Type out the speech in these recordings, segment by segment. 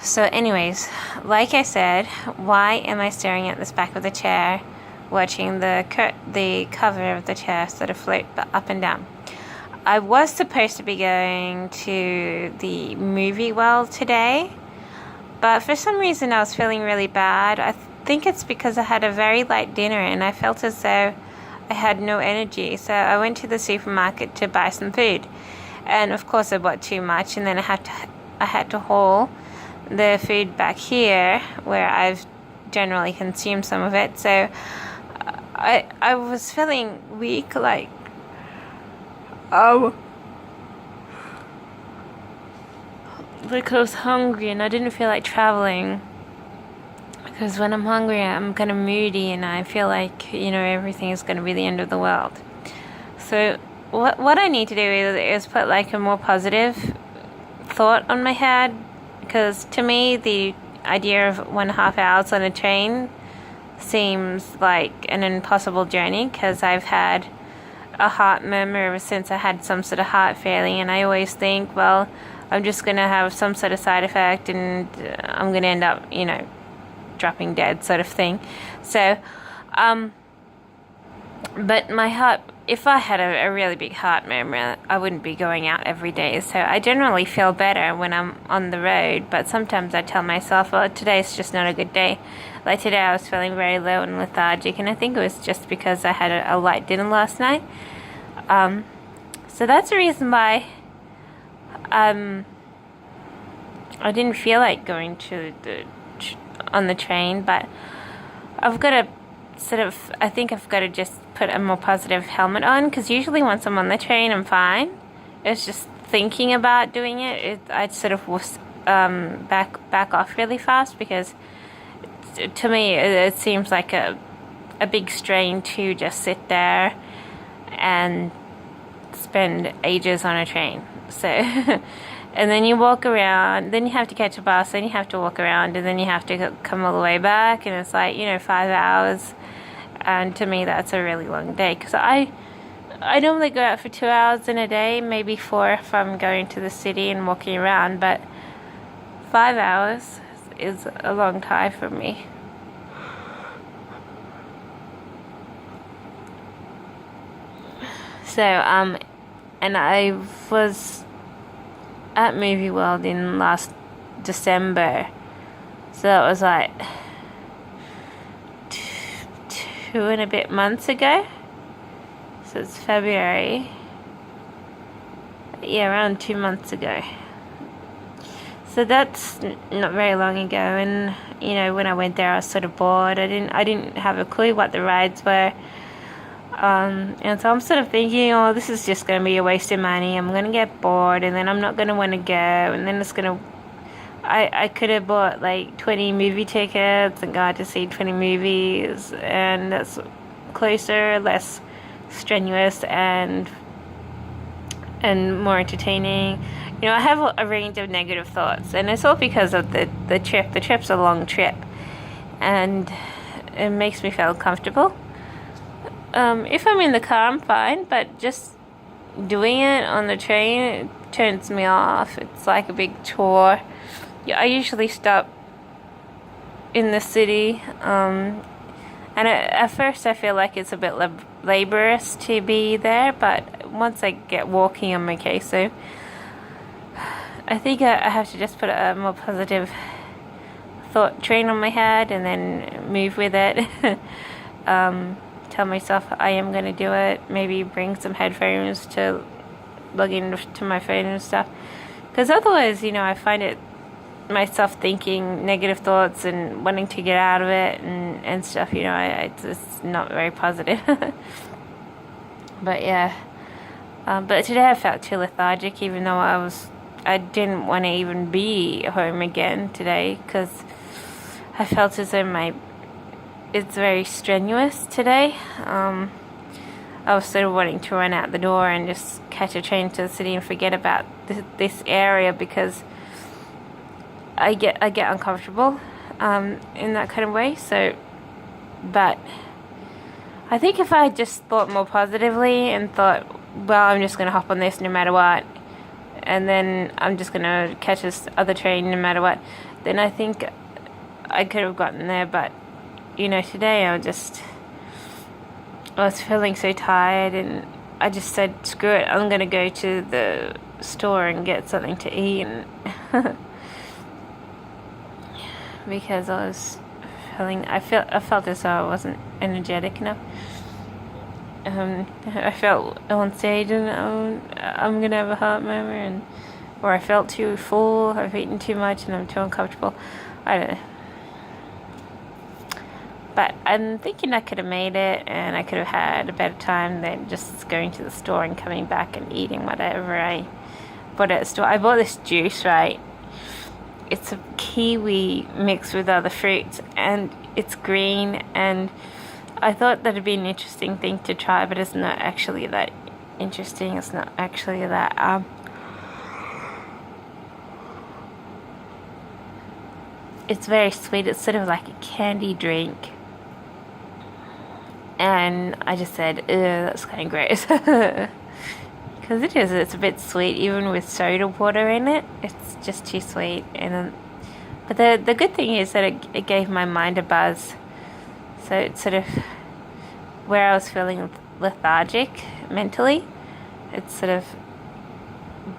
So anyways, like I said, why am I staring at this back of the chair, watching the cover of the chair sort of float up and down? I was supposed to be going to the movie world today, but for some reason I was feeling really bad. I think it's because I had a very light dinner and I felt as though I had no energy. So I went to the supermarket to buy some food. And of course I bought too much, and then I had to haul the food back here where I've generally consumed some of it. So I was feeling weak, like like I was hungry and I didn't feel like traveling, because when I'm hungry I'm kind of moody and I feel like everything is going to be the end of the world. So what I need to do is put like a more positive thought on my head, because to me the idea of 1.5 hours on a train seems like an impossible journey, because I've had a heart murmur ever since I had some sort of heart failing, and I always think, well, I'm just going to have some sort of side effect and I'm going to end up dropping dead, sort of thing. So but my heart, if I had a really big heart murmur, I wouldn't be going out every day. So I generally feel better when I'm on the road, but sometimes I tell myself, well, today's just not a good day. Like today I was feeling very low and lethargic, and I think it was just because I had a light dinner last night. So that's the reason why I didn't feel like going on the train, but I've got to I think I've got to just put a more positive helmet on, because usually once I'm on the train I'm fine. It's just thinking about doing it, I'd sort of back off really fast, because to me it seems like a big strain to just sit there and spend ages on a train. So and then you walk around, then you have to catch a bus, then you have to walk around, and then you have to come all the way back, and it's like 5 hours. And to me that's a really long day, because I normally go out for 2 hours in a day, maybe 4 if I'm going to the city and walking around, but 5 hours is a long time for me. So and I was at Movie World in last December, so that was like 2 and a bit months ago. So it's February. Yeah, around 2 months ago. So that's not very long ago, and when I went there I was sort of bored. I didn't have a clue what the rides were. And so I'm sort of thinking, oh, this is just going to be a waste of money. I'm going to get bored, and then I'm not going to want to go, and then it's going to... I could have bought like 20 movie tickets and got to see 20 movies, and that's closer, less strenuous, and more entertaining. I have a range of negative thoughts, and it's all because of the trip. The trip's a long trip, and it makes me feel comfortable. If I'm in the car, I'm fine, but just doing it on the train, it turns me off. It's like a big chore. Yeah, I usually stop in the city, and at first I feel like it's a bit laborious to be there, but once I get walking, I'm okay. So I think I have to just put a more positive thought train on my head and then move with it. Tell myself I am going to do it. Maybe bring some headphones to plug into my phone and stuff, because otherwise I find it myself thinking negative thoughts and wanting to get out of it and stuff. It's not very positive. But yeah, but today I felt too lethargic, even though I didn't want to even be home again today, because I felt as though it's very strenuous today. I was sort of wanting to run out the door and just catch a train to the city and forget about this area, because I get uncomfortable in that kind of way. So, but I think if I just thought more positively and thought, well, I'm just going to hop on this no matter what, and then I'm just going to catch this other train no matter what, then I think I could have gotten there. But today I was feeling so tired, and I just said, screw it, I'm gonna go to the store and get something to eat, and because I was I felt as though I wasn't energetic enough. I felt on stage, and I'm gonna have a heart murmur, or I felt too full, I've eaten too much, and I'm too uncomfortable. I don't know. But I'm thinking I could have made it, and I could have had a better time than just going to the store and coming back and eating whatever I bought at the store. I bought this juice, right? It's a kiwi mixed with other fruits, and it's green, and I thought that'd be an interesting thing to try, but it's not actually that interesting. It's not actually that it's very sweet. It's sort of like a candy drink. And I just said, ew, that's kind of gross. Because it is. It's a bit sweet, even with soda water in it. It's just too sweet. But the good thing is that it gave my mind a buzz. So it's sort of where I was feeling lethargic mentally. It sort of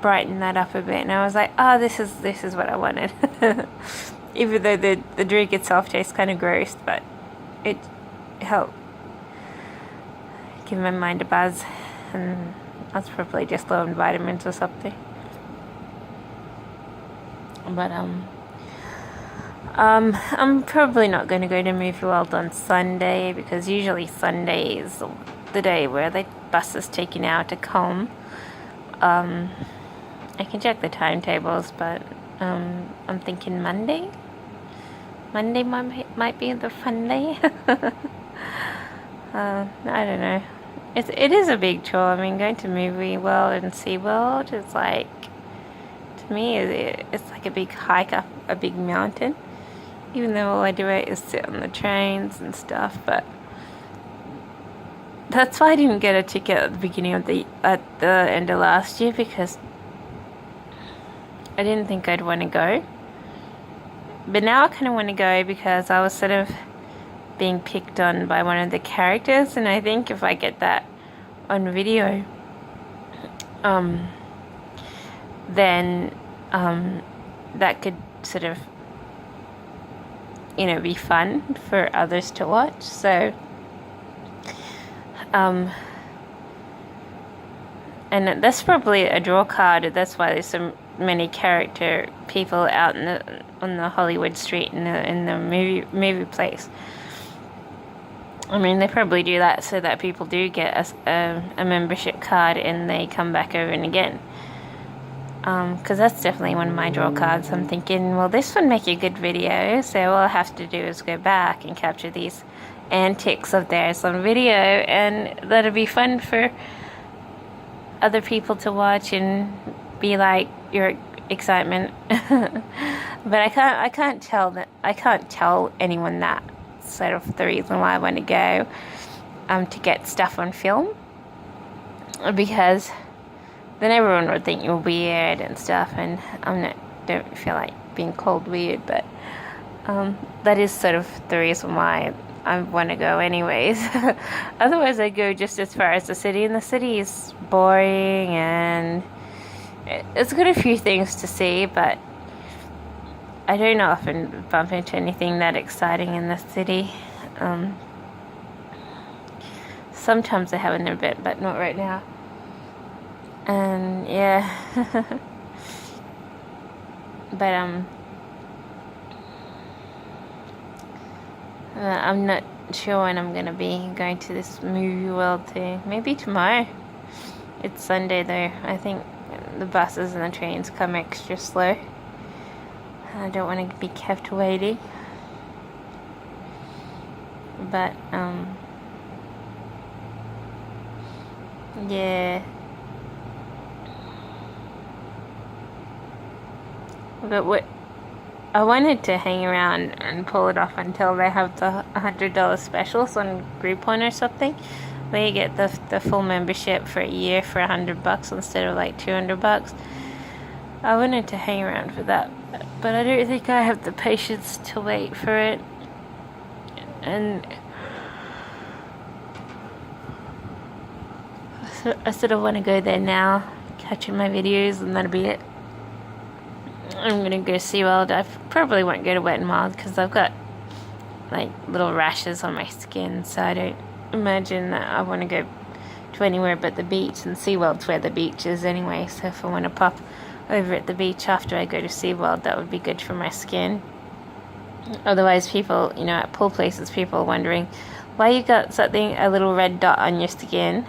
brightened that up a bit. And I was like, oh, this is what I wanted. Even though the drink itself tastes kind of gross, but it helped give my mind a buzz, and that's probably just low in vitamins or something. But I'm probably not going to go to Movie World on Sunday, because usually Sunday is the day where the bus is taken out to come. I can check the timetables, but I'm thinking Monday. Monday might be the fun day. I don't know. It is a big chore. I mean, going to Movie World and SeaWorld is like, to me, it's like a big hike up a big mountain. Even though all I do is sit on the trains and stuff, but that's why I didn't get a ticket at the end of last year, because I didn't think I'd want to go. But now I kind of want to go, because I was sort of being picked on by one of the characters, and I think if I get that on video, then that could sort of be fun for others to watch. So and that's probably a draw card. That's why there's so many character people out on the Hollywood street in the movie place. I mean, they probably do that so that people do get a membership card and they come back over and again. Because that's definitely one of my draw cards. I'm thinking, well, this would make a good video, so all I have to do is go back and capture these antics of theirs on video, and that'll be fun for other people to watch and be like your excitement. But I can't tell anyone that. Sort of the reason why I want to go, to get stuff on film, because then everyone would think you're weird and stuff, and don't feel like being called weird, but that is sort of the reason why I want to go anyways. Otherwise I go just as far as the city, and the city is boring, and it's got a few things to see, but I don't often bump into anything that exciting in the city. Sometimes I have in a bit, but not right now. And yeah. But I'm not sure when I'm gonna be going to this Movie World thing. Maybe tomorrow. It's Sunday though. I think the buses and the trains come extra slow. I don't want to be kept waiting. But yeah. But what I wanted to hang around and pull it off until they have the $100 specials on Groupon or something, where you get the full membership for a year for $100 instead of like $200. I wanted to hang around for that, but I don't think I have the patience to wait for it. And so I sort of want to go there now, catching my videos, and that'll be it. I'm gonna go SeaWorld. I probably won't go to Wet n Wild because I've got like little rashes on my skin, so I don't imagine that I want to go to anywhere but the beach, and SeaWorld's where the beach is anyway, so if I want to pop over at the beach after I go to SeaWorld, that would be good for my skin. Otherwise, people, at pool places, people are wondering why you got a little red dot on your skin.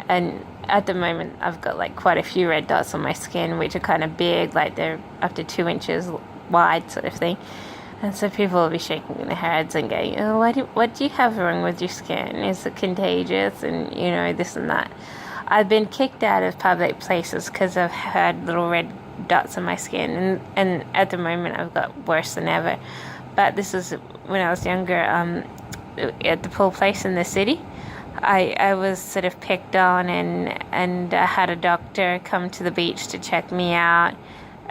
And at the moment, I've got like quite a few red dots on my skin, which are kind of big, like they're up to 2 inches wide, sort of thing. And so people will be shaking their heads and going, "Oh, what do you have wrong with your skin? Is it contagious?" And this and that. I've been kicked out of public places because I've had little red dots on my skin, and at the moment I've got worse than ever. But this was when I was younger, at the pool place in the city. I was sort of picked on, and I had a doctor come to the beach to check me out.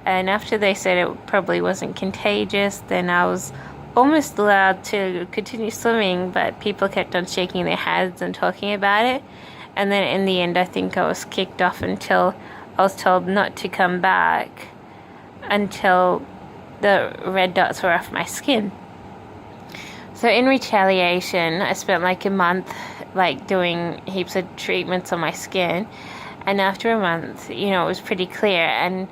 And after they said it probably wasn't contagious, then I was almost allowed to continue swimming, but people kept on shaking their heads and talking about it. And then in the end, I think I was kicked off until I was told not to come back until the red dots were off my skin. So in retaliation, I spent like a month doing heaps of treatments on my skin. And after a month, it was pretty clear, and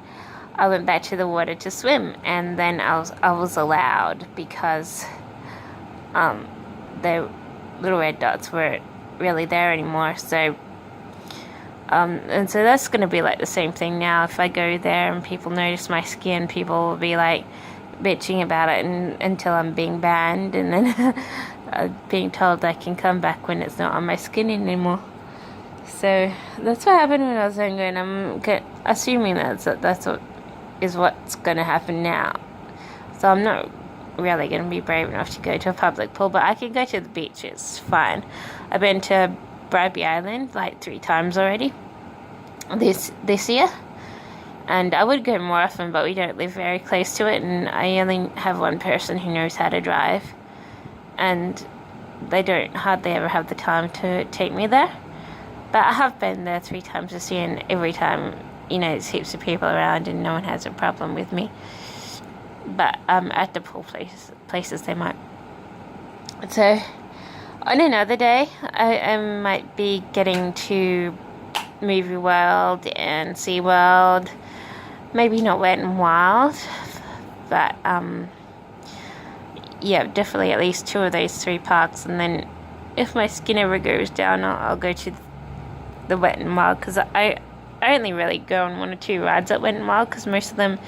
I went back to the water to swim, and then I was allowed because the little red dots weren't really there anymore. So and so that's going to be like the same thing now. If I go there and people notice my skin, people will be like bitching about it until I'm being banned, and then being told I can come back when it's not on my skin anymore. So that's what happened when I was younger, and I'm assuming what's going to happen now. So I'm not really going to be brave enough to go to a public pool, but I can go to the beaches, fine. I've been to Bribie Island like 3 times already this year, and I would go more often, but we don't live very close to it, and I only have one person who knows how to drive, and they don't hardly ever have the time to take me there. But I have been there 3 times this year, and every time, there's heaps of people around and no one has a problem with me. But at the pool places they might. So on another day, I might be getting to Movie World and SeaWorld. Maybe not Wet n Wild, but yeah, definitely at least 2 of those 3 parks. And then if my skin ever goes down, I'll go to the Wet n Wild, because I only really go on 1 or 2 rides at Wet n Wild, because most of them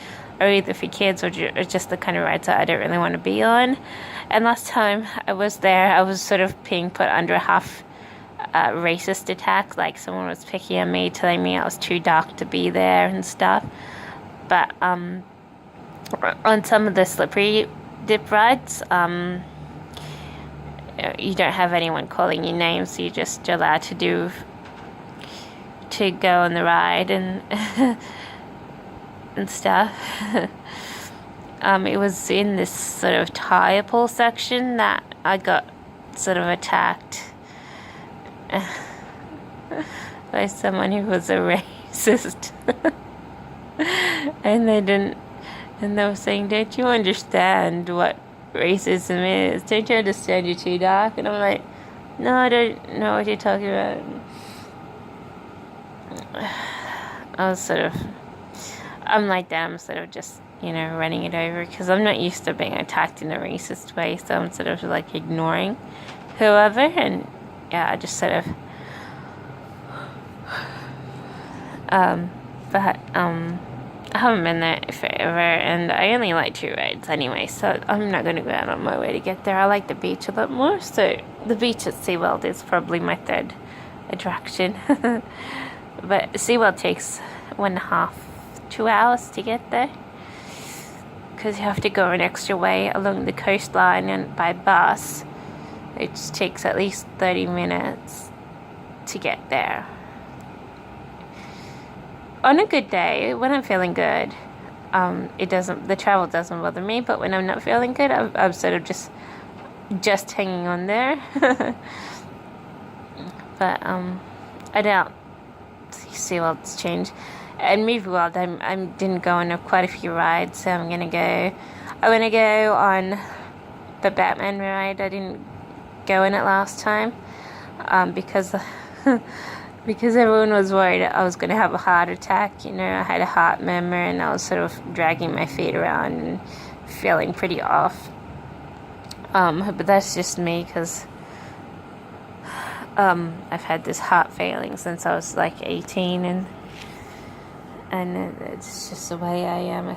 are either for kids or just the kind of rides that I don't really want to be on. And last time I was there, I was sort of being put under a half racist attack, like someone was picking on me, telling me I was too dark to be there and stuff. But on some of the slippery dip rides, you don't have anyone calling you names, so you're just allowed to go on the ride and and stuff. It was in this sort of tire pull section that I got sort of attacked by someone who was a racist. And they were saying, "Don't you understand what racism is? Don't you understand you're too dark?" And I'm like, "No, I don't know what you're talking about." I'm like that. I'm sort of just, running it over, because I'm not used to being attacked in a racist way, so I'm sort of like ignoring whoever, and yeah, I just sort of but I haven't been there forever, and I only like 2 rides anyway, so I'm not going to go out on my way to get there. I like the beach a lot more, so the beach at SeaWorld is probably my 3rd attraction. But SeaWorld takes 1.5, 2 hours to get there, because you have to go an extra way along the coastline and by bus. It just takes at least 30 minutes to get there. On a good day, when I'm feeling good, the travel doesn't bother me, but when I'm not feeling good, I'm sort of just hanging on there. But I doubt SeaWorld's changed. And Movie World, I didn't go on quite a few rides, so I'm gonna go on the Batman ride. I didn't go in it last time because because everyone was worried I was going to have a heart attack. You know, I had a heart murmur and I was sort of dragging my feet around and feeling pretty off. But that's just me because I've had this heart failing since I was like 18, and it's just the way I am.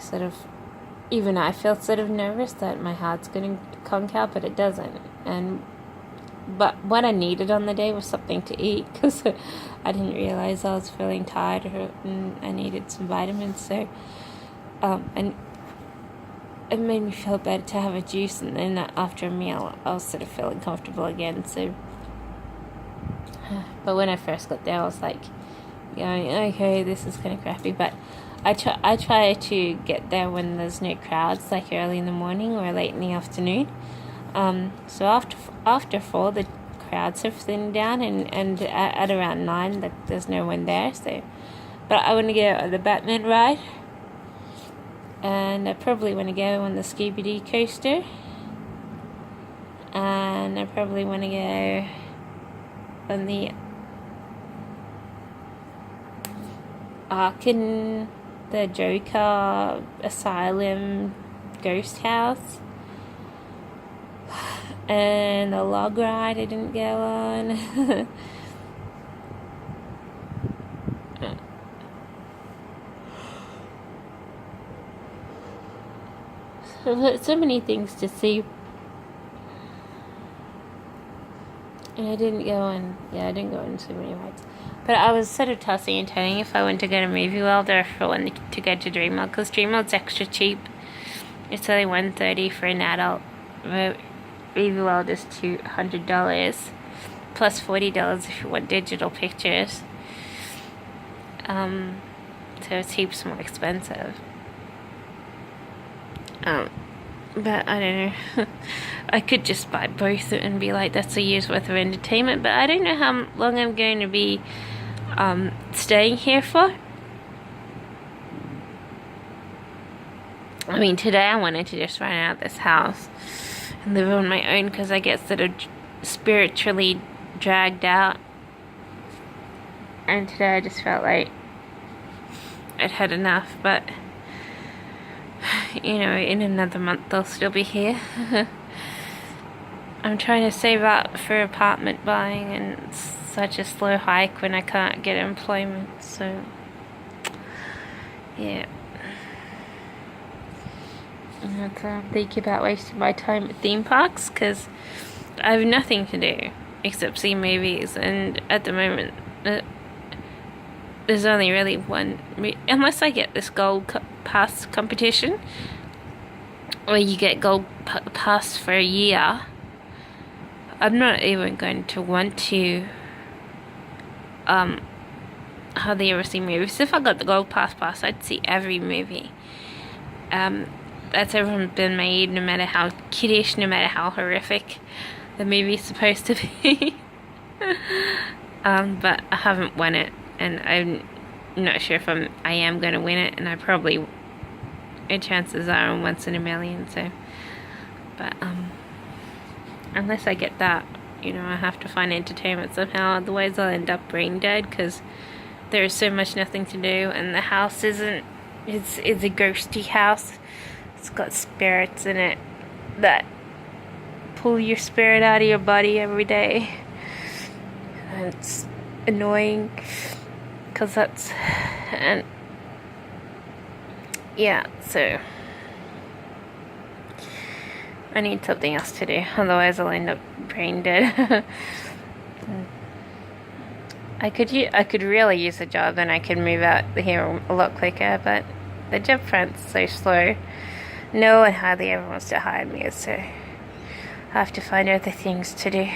Even I feel sort of nervous that my heart's going to conk out, but it doesn't. But what I needed on the day was something to eat because I didn't realize I was feeling tired and I needed some vitamins. So, and it made me feel better to have a juice, and then after a meal, I was sort of feeling comfortable again. So, but when I first got there, I was like, going, okay, this is kind of crappy. But I try to get there when there's no crowds, like early in the morning or late in the afternoon. So after 4, the crowds have thinned down, and at around 9, there's no one there. So, but I want to go on the Batman ride, and I probably want to go on the Scooby-Doo coaster, and I probably want to go on the Arkham, the Joker Asylum Ghost House. And the log ride I didn't go on. So many things to see. And I didn't go on so many rides. But I was sort of tossing and turning if I went to go to Movie World or if I wanted to go to Dreamworld, because Dreamworld's extra cheap. It's only $130 for an adult. Movie World is $200 plus $40 if you want digital pictures. So it's heaps more expensive. But I don't know. I could just buy both and be like, that's a year's worth of entertainment. But I don't know how long I'm going to be staying here for. I mean, today I wanted to just run out of this house and live on my own because I get sort of spiritually dragged out. And today I just felt like I'd had enough, but you know, in another month I'll still be here. I'm trying to save up for apartment buying, and it's such a slow hike when I can't get employment, so yeah. I'm thinking about wasting my time at theme parks because I have nothing to do except see movies, and at the moment there's only really one, unless I get this gold pass competition where you get gold pass for a year. I'm not even going to want to hardly ever see movies. If I got the gold pass, I'd see every movie that's ever been made, no matter how kiddish, no matter how horrific the movie's supposed to be. But I haven't won it, and I'm not sure if I am going to win it, and I probably, chances are I'm once in a million. So, but unless I get that, you know, I have to find entertainment somehow. Otherwise, I'll end up brain dead because there's so much nothing to do, and the house isn't. It's a ghosty house. It's got spirits in it that pull your spirit out of your body every day. And it's annoying because and yeah, so I need something else to do, otherwise I'll end up brain dead. I could really use a job, and I could move out here a lot quicker, but the job front's so slow. No one hardly ever wants to hire me, so I have to find other things to do.